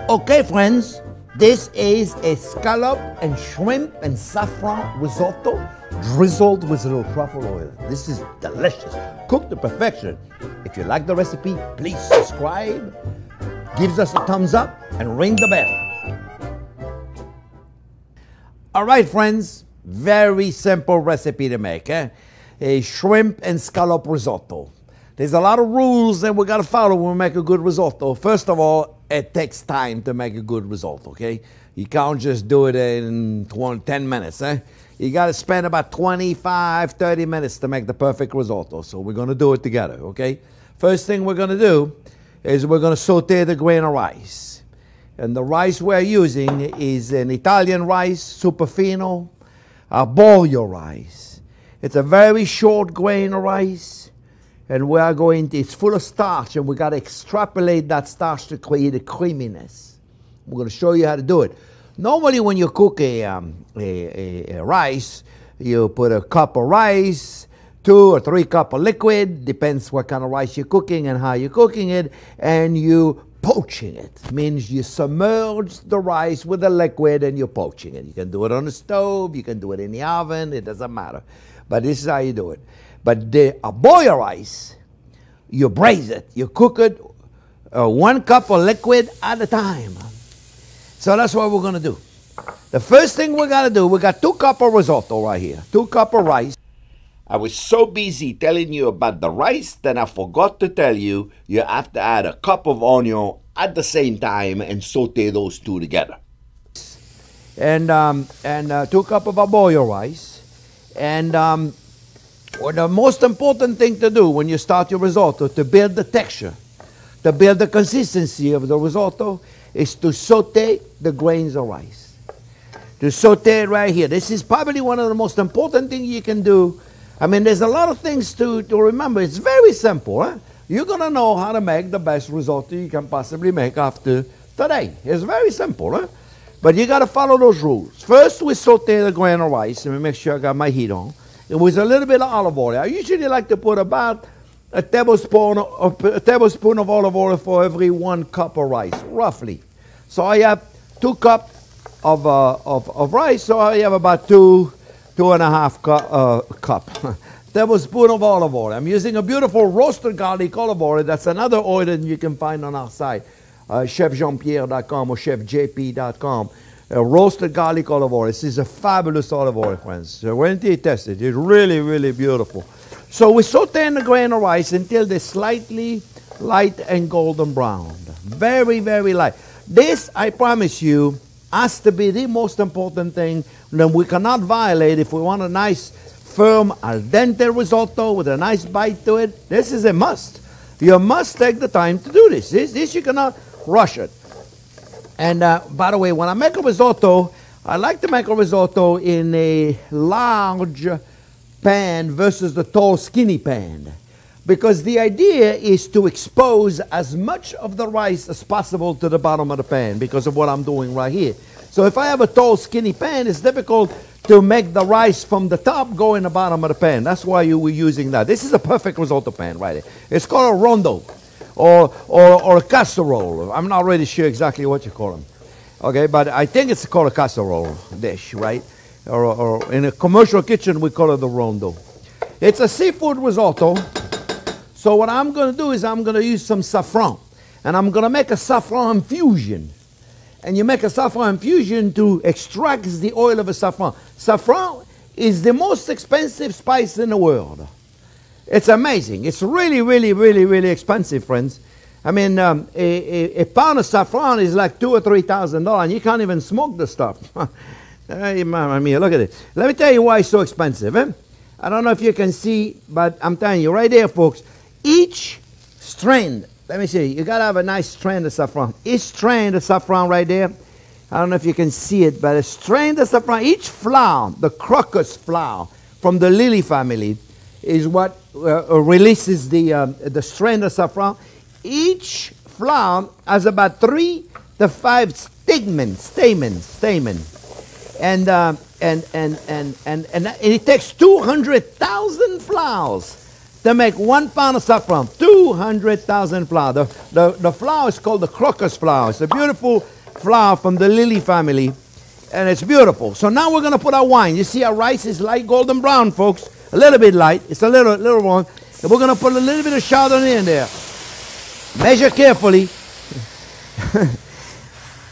Okay, friends, this is a scallop and shrimp and saffron risotto drizzled with a little truffle oil. This is delicious, cooked to perfection. If you like the recipe, please subscribe, give us a thumbs up, and ring the bell. All right, friends, very simple recipe to make, a shrimp and scallop risotto. There's a lot of rules that we got to follow when we make a good risotto. First of all, it takes time to make a good risotto, okay? You can't just do it in 10 minutes, You got to spend about 25, 30 minutes to make the perfect risotto. So we're going to do it together, okay? First thing we're going to do is we're going to saute the grain of rice. And the rice we're using is an Italian rice, super fino, arborio rice. It's a very short grain of rice. And we are going to, it's full of starch, and we got to extrapolate that starch to create a creaminess. We're going to show you how to do it. Normally, when you cook a rice, you put a cup of rice, 2 or 3 cups of liquid, depends what kind of rice you're cooking and how you're cooking it, and you poaching it. Means you submerge the rice with the liquid and you're poaching it. You can do it on the stove, you can do it in the oven, it doesn't matter. But this is how you do it. But the arborio rice, you braise it. You cook it 1 cup of liquid at a time. So that's what we're going to do. The first thing we got to do, we got 2 cups of risotto right here. 2 cups of rice. I was so busy telling you about the rice that I forgot to tell you, you have to add a cup of onion at the same time and saute those 2 together. And 2 cups of arborio rice. And well, the most important thing to do when you start your risotto, to build the texture, to build the consistency of the risotto, is to saute the grains of rice. To saute it right here. This is probably one of the most important things you can do. I mean, there's a lot of things to remember. It's very simple. You're going to know how to make the best risotto you can possibly make after today. It's very simple. But you got to follow those rules. First, we saute the grain of rice. Let me make sure I got my heat on. It was a little bit of olive oil. I usually like to put about a tablespoon of olive oil for every 1 cup of rice, roughly. So I have 2 cups of rice, so I have about 2.5 cup. Tablespoon of olive oil. I'm using a beautiful roasted garlic olive oil. That's another oil that you can find on our site, chefjeanpierre.com or chefjp.com. Roasted garlic olive oil. This is a fabulous olive oil, friends. So when you test it, it's really, really beautiful. So we saute in the grain of rice until they're slightly light and golden brown. Very, very light. This, I promise you, has to be the most important thing that we cannot violate if we want a nice, firm, al dente risotto with a nice bite to it. This is a must. You must take the time to do this. This you cannot rush it. And by the way, when I make a risotto, I like to make a risotto in a large pan versus the tall, skinny pan. Because the idea is to expose as much of the rice as possible to the bottom of the pan because of what I'm doing right here. So if I have a tall, skinny pan, it's difficult to make the rice from the top go in the bottom of the pan. That's why we're using that. This is a perfect risotto pan right here. It's called a rondo. Or a casserole. I'm not really sure exactly what you call them. Okay, but I think it's called a casserole dish, right? Or in a commercial kitchen, we call it the rondo. It's a seafood risotto. So what I'm going to do is I'm going to use some saffron. And I'm going to make a saffron fusion. And you make a saffron fusion to extract the oil of a saffron. Saffron is the most expensive spice in the world. It's amazing. It's really, really, really, really expensive, friends. I mean, a pound of saffron is like $2,000 or $3,000, and you can't even smoke the stuff. Hey, Mamma mia, look at it. Let me tell you why it's so expensive. I don't know if you can see, but I'm telling you right there, folks, each strand, let me see, you got to have a nice strand of saffron. Each strand of saffron right there, I don't know if you can see it, but a strand of saffron, each flower, the crocus flower from the lily family, is what releases the strand of saffron. Each flower has about 3 to 5 stamens. And it takes 200,000 flowers to make 1 pound of saffron, 200,000 flour. The flour is called the crocus flour. It's a beautiful flour from the lily family, and it's beautiful. So now we're going to put our wine. You see our rice is light golden brown, folks. A little bit light. It's a little wrong. And we're going to put a little bit of Chardonnay in there. Measure carefully.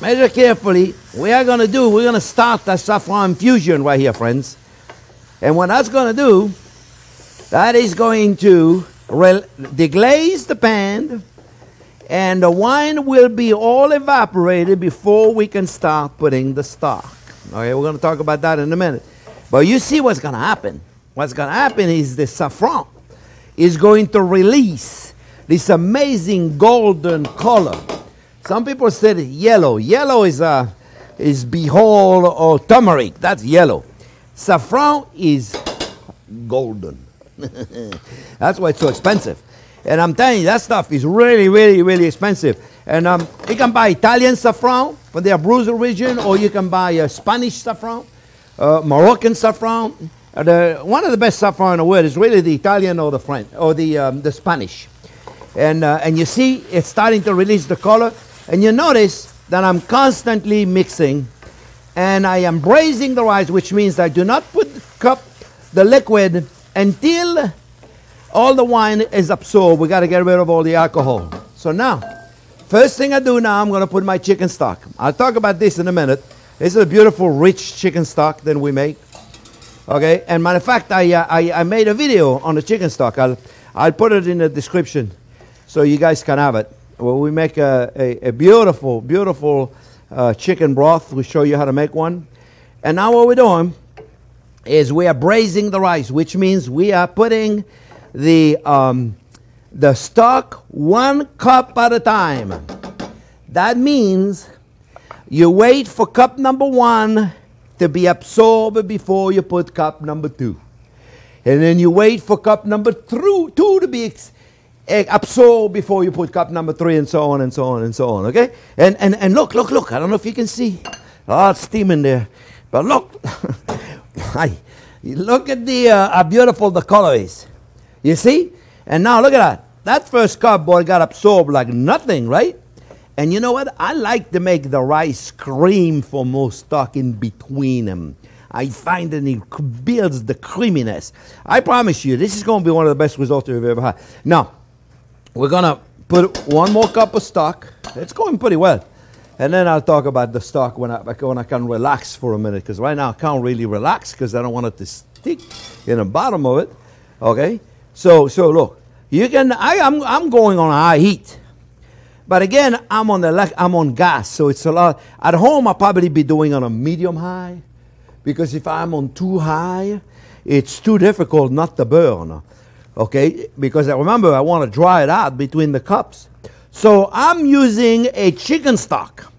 Measure carefully. We're going to start that Saffron Fusion right here, friends. And what that's going to do, that is going to deglaze the pan, and the wine will be all evaporated before we can start putting the stock. Okay, we're going to talk about that in a minute. But you see what's going to happen. What's going to happen is the saffron is going to release this amazing golden color. Some people said yellow. Yellow is behold or turmeric. That's yellow. Saffron is golden. That's why it's so expensive. And I'm telling you, that stuff is really, really, really expensive. And you can buy Italian saffron from the Abruzzo region, or you can buy Spanish saffron, Moroccan saffron. One of the best saffron in the world is really the Italian or the French or the Spanish. And you see it's starting to release the color. And you notice that I'm constantly mixing, and I am braising the rice, which means I do not put the liquid until all the wine is absorbed. We got to get rid of all the alcohol. So now, first thing I do now, I'm going to put my chicken stock. I'll talk about this in a minute. This is a beautiful, rich chicken stock that we make. Okay, and matter of fact, I made a video on the chicken stock. I'll put it in the description so you guys can have it. Well, we make a beautiful, beautiful chicken broth. We'll show you how to make one. And now what we're doing is we are braising the rice, which means we are putting the stock 1 cup at a time. That means you wait for cup number 1 to be absorbed before you put cup number 2. And then you wait for cup number 2 to be absorbed before you put cup number 3, and so on and so on and so on, okay? And look, I don't know if you can see. Oh, it's steaming there. But look, look at how beautiful the color is. You see? And now look at that. That first cup, boy, got absorbed like nothing, right? And you know what? I like to make the rice cream for more stock in between them. I find that it builds the creaminess. I promise you, this is going to be one of the best risotto you've ever had. Now, we're going to put 1 more cup of stock. It's going pretty well. And then I'll talk about the stock when I can relax for a minute, because right now I can't really relax because I don't want it to stick in the bottom of it. Okay? So look, you can. I'm going on high heat, but again I'm on gas, so it's a lot. At home I'll probably be doing on a medium high, because if I'm on too high, it's too difficult not to burn. Okay? Because I remember I want to dry it out between the cups. So I'm using a chicken stock,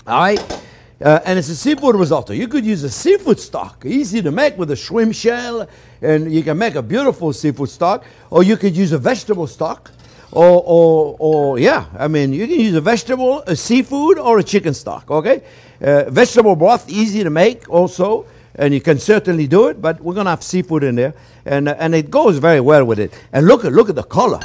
all right? And it's a seafood risotto. You could use a seafood stock, easy to make with a shrimp shell, and you can make a beautiful seafood stock. Or you could use a vegetable stock, or yeah, I mean, you can use a vegetable, a seafood, or a chicken stock, okay? Vegetable broth, easy to make also, and you can certainly do it, but we're going to have seafood in there, and it goes very well with it. And look at the color.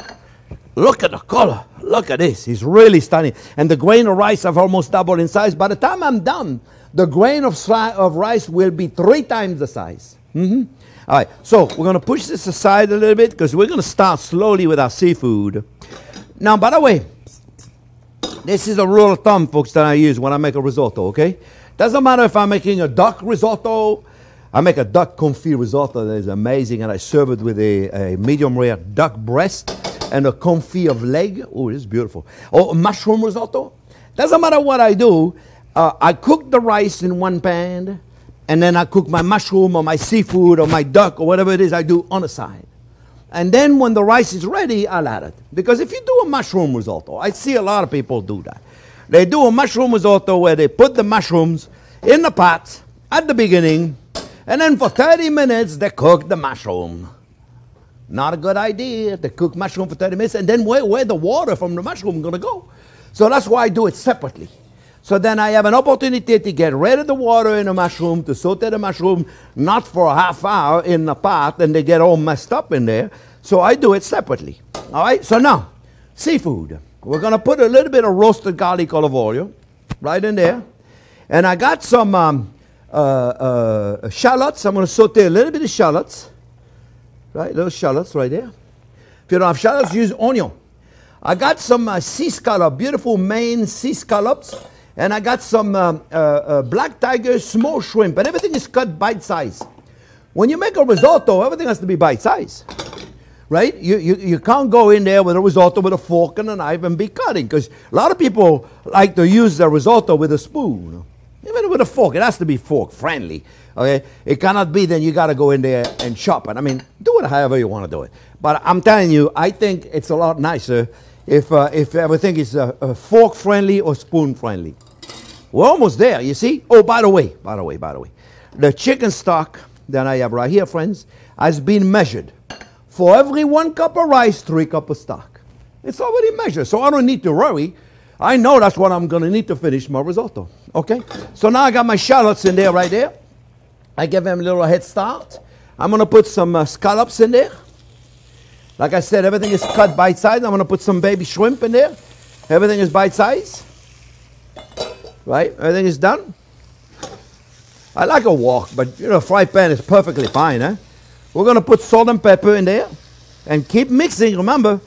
Look at the color. Look at this. It's really stunning. And the grain of rice have almost doubled in size. By the time I'm done, the grain of rice will be 3 times the size. All right. So we're going to push this aside a little bit, because we're going to start slowly with our seafood. Now, by the way, this is a rule of thumb, folks, that I use when I make a risotto, okay? Doesn't matter if I'm making a duck risotto. I make a duck confit risotto that is amazing, and I serve it with a medium rare duck breast and a confit of leg. Oh, it's beautiful. Or mushroom risotto. Doesn't matter what I do. I cook the rice in one pan, and then I cook my mushroom or my seafood or my duck or whatever it is I do on the side. And then when the rice is ready, I'll add it. Because if you do a mushroom risotto, I see a lot of people do that. They do a mushroom risotto where they put the mushrooms in the pot at the beginning, and then for 30 minutes they cook the mushroom. Not a good idea to cook mushroom for 30 minutes, and then where the water from the mushroom going to go? So that's why I do it separately. So then I have an opportunity to get rid of the water in the mushroom, to saute the mushroom, not for a half hour in the pot, and they get all messed up in there. So I do it separately. All right, so now, seafood. We're going to put a little bit of roasted garlic olive oil right in there. And I got some shallots. I'm going to saute a little bit of shallots. Right, little shallots right there. If you don't have shallots, use onion. I got some sea scallop, beautiful Maine sea scallops. And I got some black tiger small shrimp. And everything is cut bite size. When you make a risotto, everything has to be bite size. Right? You can't go in there with a risotto with a fork and a knife and be cutting. Because a lot of people like to use the risotto with a spoon. Even with a fork, it has to be fork friendly. Okay? It cannot be then you got to go in there and chop it. I mean, do it however you want to do it. But I'm telling you, I think it's a lot nicer if everything is fork friendly or spoon friendly. We're almost there, you see? Oh, by the way. The chicken stock that I have right here, friends, has been measured. For every 1 cup of rice, 3 cups of stock. It's already measured, so I don't need to worry. I know that's what I'm going to need to finish my risotto. Okay? So now I got my shallots in there right there. I give them a little head start. I'm going to put some scallops in there. Like I said, everything is cut bite size. I'm going to put some baby shrimp in there. Everything is bite size. Right? Everything is done. I like a wok, but you know, fry pan is perfectly fine. Eh? We're going to put salt and pepper in there. And keep mixing, remember.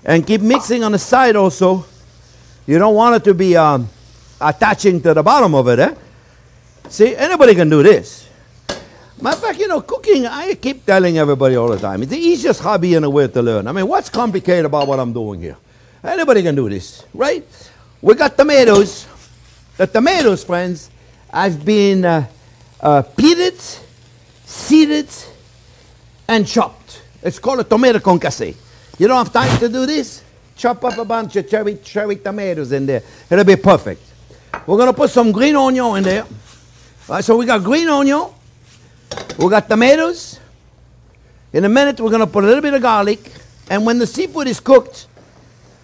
And keep mixing on the side also. You don't want it to be attaching to the bottom of it. Eh? See, anybody can do this. Matter of fact, you know, cooking, I keep telling everybody all the time, it's the easiest hobby in the world to learn. I mean, what's complicated about what I'm doing here? Anybody can do this, right? We got tomatoes. The tomatoes, friends, have been peeled, seeded, and chopped. It's called a tomato concasse. You don't have time to do this? Chop up a bunch of cherry tomatoes in there. It'll be perfect. We're going to put some green onion in there. All right, so we got green onion. We got tomatoes. In a minute, we're going to put a little bit of garlic. And when the seafood is cooked,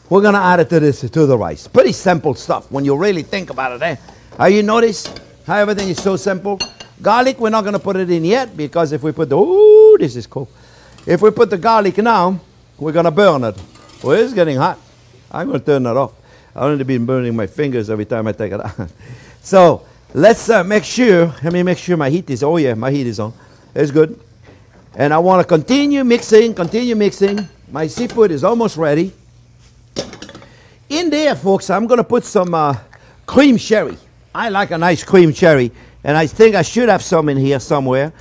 we're going to add it to the rice. Pretty simple stuff when you really think about it. Eh? How you notice how everything is so simple? Garlic, we're not going to put it in yet because if we put the, ooh, this is cool. If we put the garlic now, we're going to burn it. Well, it's getting hot. I'm going to turn that off. I've only been burning my fingers every time I take it out. So let's make sure. Let me make sure my heat is. Oh yeah, my heat is on. It's good. And I want to continue mixing. Continue mixing. My seafood is almost ready. In there, folks, I'm going to put some cream sherry. I like a nice cream sherry, and I think I should have some in here somewhere.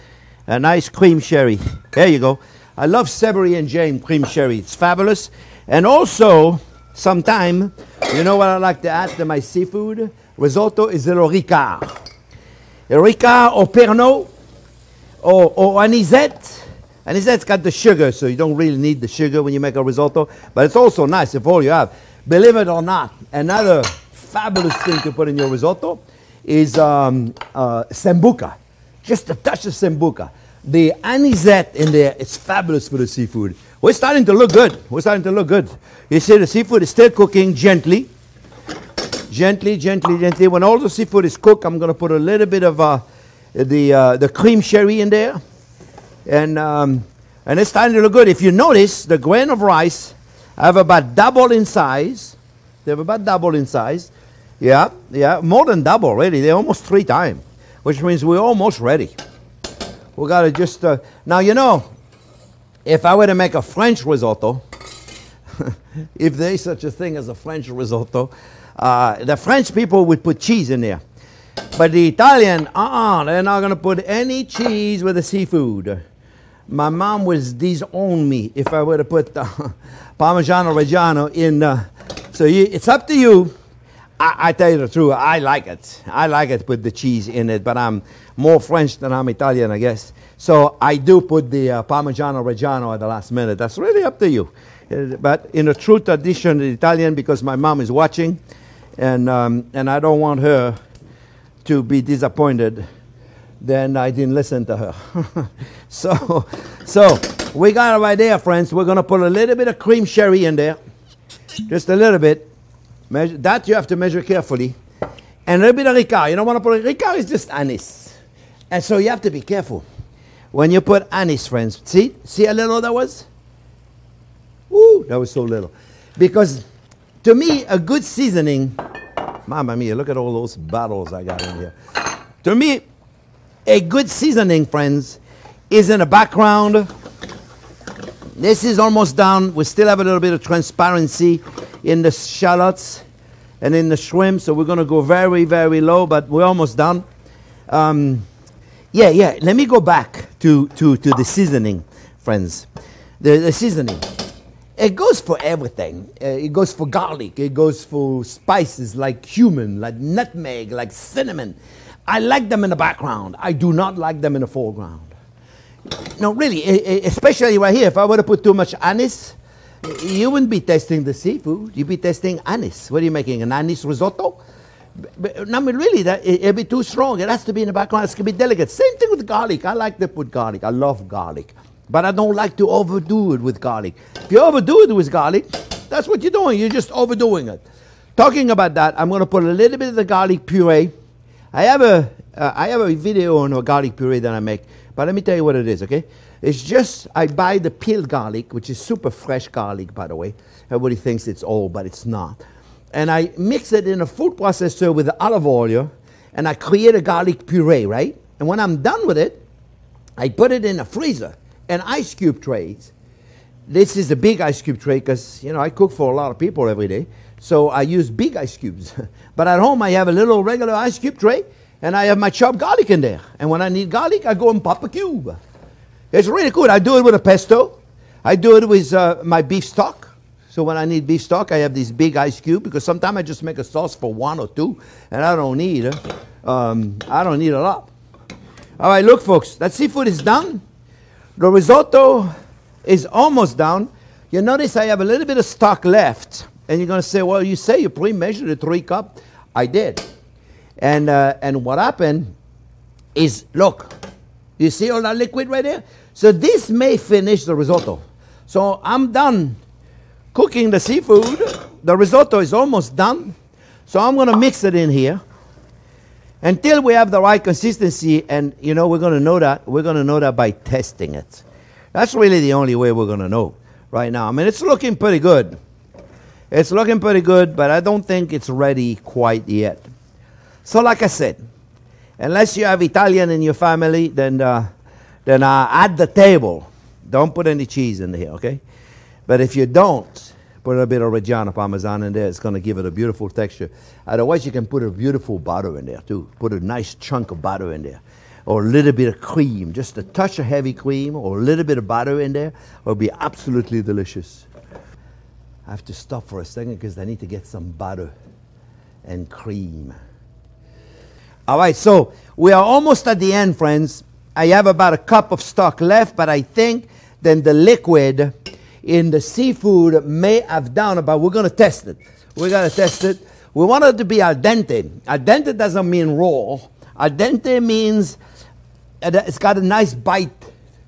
A nice cream sherry. There you go. I love Severy and Jane cream sherry. It's fabulous. And also, sometime, you know what I like to add to my seafood? Risotto is a little Ricard. A Ricard or Pernod or anisette. Anisette's got the sugar, so you don't really need the sugar when you make a risotto. But it's also nice if all you have. Believe it or not, another fabulous thing to put in your risotto is sambuca. Just a touch of sambuca. The anisette in there, it's fabulous for the seafood. We're starting to look good. We're starting to look good. You see the seafood is still cooking gently. Gently, gently, gently. When all the seafood is cooked, I'm going to put a little bit of the cream sherry in there. And it's starting to look good. If you notice, the grain of rice have about double in size. They have about double in size. Yeah, more than double, really. They're almost 3 times, which means we're almost ready. We got to just... now, you know, if I were to make a French risotto, if there is such a thing as a French risotto, the French people would put cheese in there. But the Italian, they're not going to put any cheese with the seafood. My mom would disown me if I were to put Parmigiano Reggiano in. So it's up to you. I tell you the truth, I like it. I like it with the cheese in it, but I'm more French than I'm Italian, I guess. So I do put the Parmigiano Reggiano at the last minute. That's really up to you. But in a true tradition, the Italian, because my mom is watching, and I don't want her to be disappointed, then I didn't listen to her. So we got it right there, friends. We're going to put a little bit of cream sherry in there. Just a little bit. Measure, that you have to measure carefully. And a little bit of Ricard. You don't want to put Ricard is just anise. And so you have to be careful. When you put anise, friends. See how little that was? Ooh, that was so little. Because to me, a good seasoning, Mamma mia, look at all those bottles I got in here. To me, a good seasoning, friends, is in the background. This is almost done. We still have a little bit of transparency in the shallots and in the shrimp, so we're going to go very, very low, but we're almost done. Yeah, let me go back to the seasoning, friends. The seasoning. It goes for everything. It goes for garlic. It goes for spices like cumin, like nutmeg, like cinnamon. I like them in the background. I do not like them in the foreground. No, really, especially right here. If I were to put too much anise, you wouldn't be tasting the seafood. You'd be tasting anise. What are you making, an anise risotto? But, no, but really, it'd be too strong. It has to be in the background. It's going to be delicate. Same thing with garlic. I like to put garlic. I love garlic. But I don't like to overdo it with garlic. If you overdo it with garlic, that's what you're doing. You're just overdoing it. Talking about that, I'm going to put a little bit of the garlic puree. I have a video on a garlic puree that I make. But let me tell you what it is, okay? It's just, I buy the peeled garlic, which is super fresh garlic, by the way. Everybody thinks it's old, but it's not. And I mix it in a food processor with olive oil, and I create a garlic puree, right? And when I'm done with it, I put it in a freezer and ice cube trays. This is a big ice cube tray because, you know, I cook for a lot of people every day. So I use big ice cubes. But at home, I have a little regular ice cube tray, and I have my chopped garlic in there. And when I need garlic, I go and pop a cube. It's really good. I do it with a pesto. I do it with my beef stock. So when I need beef stock, I have this big ice cube because sometimes I just make a sauce for 1 or 2, and I don't need a lot. All right, look, folks, that seafood is done. The risotto is almost done. You notice I have a little bit of stock left, and you're going to say, well, you say you pre-measured the 3 cups. I did. And what happened is, look, you see all that liquid right there? So this may finish the risotto. So I'm done cooking the seafood. The risotto is almost done. So I'm going to mix it in here until we have the right consistency. And, you know, we're going to know that. We're going to know that by testing it. That's really the only way we're going to know right now. I mean, it's looking pretty good. It's looking pretty good, but I don't think it's ready quite yet. So like I said, unless you have Italian in your family, then at the table, don't put any cheese in here, okay? But if you don't, put a bit of Reggiano Parmesan in there. It's going to give it a beautiful texture. Otherwise, you can put a beautiful butter in there, too. Put a nice chunk of butter in there. Or a little bit of cream, just a touch of heavy cream, or a little bit of butter in there. It'll be absolutely delicious. I have to stop for a second because I need to get some butter and cream. All right, so we are almost at the end, friends. I have about a cup of stock left, but I think then the liquid in the seafood may have done, but we're going to test it. We're going to test it. We want it to be al dente. Al dente doesn't mean raw. Al dente means it's got a nice bite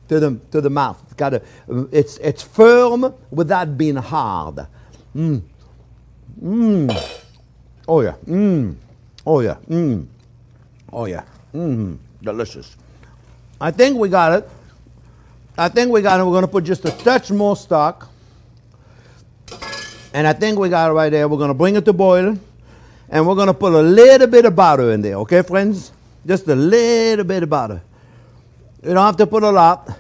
to the mouth. It's got it's firm without being hard. Oh yeah. Oh yeah. Oh yeah. Delicious. I think we got it. We're going to put just a touch more stock. And I think we got it right there. We're going to bring it to boil. And we're going to put a little bit of butter in there. Okay, friends? Just a little bit of butter. You don't have to put a lot.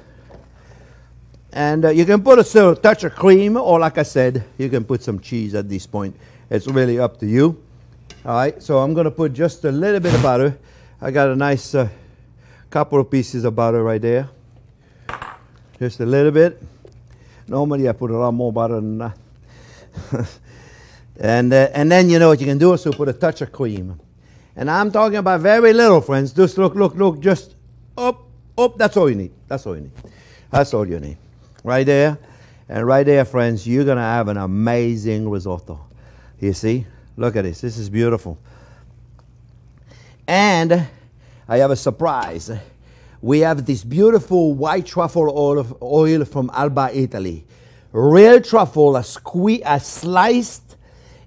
And you can put a touch of cream. Or like I said, you can put some cheese at this point. It's really up to you. All right, so I'm going to put just a little bit of butter. I got a nice couple of pieces of butter right there. Just a little bit. Normally I put a lot more butter than that. and then you know what you can do, so put a touch of cream. And I'm talking about very little, friends. Just look, just up. That's all you need. That's all you need. That's all you need. Right there. And right there, friends, you're going to have an amazing risotto. You see? Look at this. This is beautiful. And I have a surprise. We have this beautiful white truffle oil from Alba, Italy. Real truffle, sliced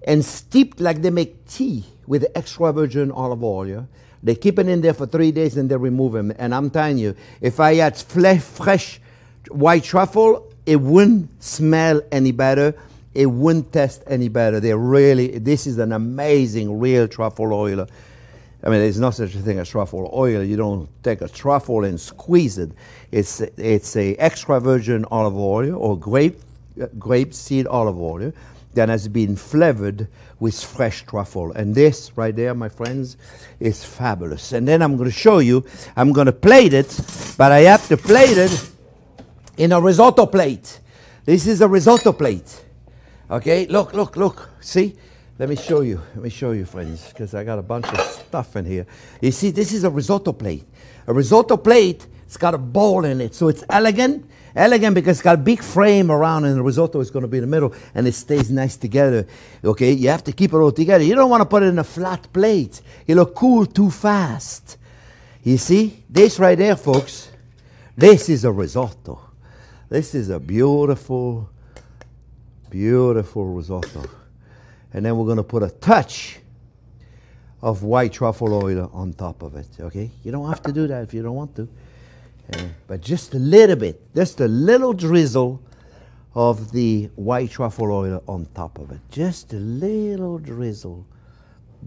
and steeped like they make tea with extra virgin olive oil. They keep it in there for 3 days and they remove them. And I'm telling you, if I had fresh white truffle, it wouldn't smell any better. It wouldn't taste any better. This is an amazing real truffle oil. I mean, there's no such a thing as truffle oil. You don't take a truffle and squeeze it. It's a extra virgin olive oil or grape seed olive oil that has been flavored with fresh truffle. And this right there, my friends, is fabulous. And then I'm going to show you, I'm going to plate it, but I have to plate it in a risotto plate. This is a risotto plate. Okay, look, see? Let me show you, friends, because I got a bunch of stuff in here. You see, this is a risotto plate. A risotto plate, it's got a bowl in it, so it's elegant. Elegant because it's got a big frame around, and the risotto is going to be in the middle, and it stays nice together. Okay, you have to keep it all together. You don't want to put it in a flat plate. It'll cool too fast. You see, this right there, folks, this is a risotto. This is a beautiful, beautiful risotto. And then we're going to put a touch of white truffle oil on top of it, okay? You don't have to do that if you don't want to. But just a little bit, just a little drizzle of the white truffle oil on top of it. Just a little drizzle.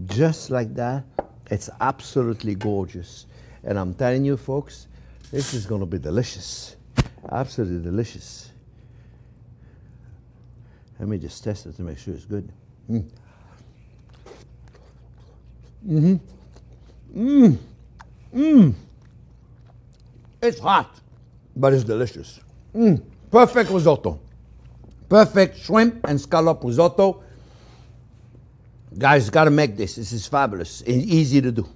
Just like that. It's absolutely gorgeous. And I'm telling you, folks, this is going to be delicious. Absolutely delicious. Let me just test it to make sure it's good. It's hot, but it's delicious. Perfect risotto. Perfect shrimp and scallop risotto. Guys, gotta make this. This is fabulous and easy to do.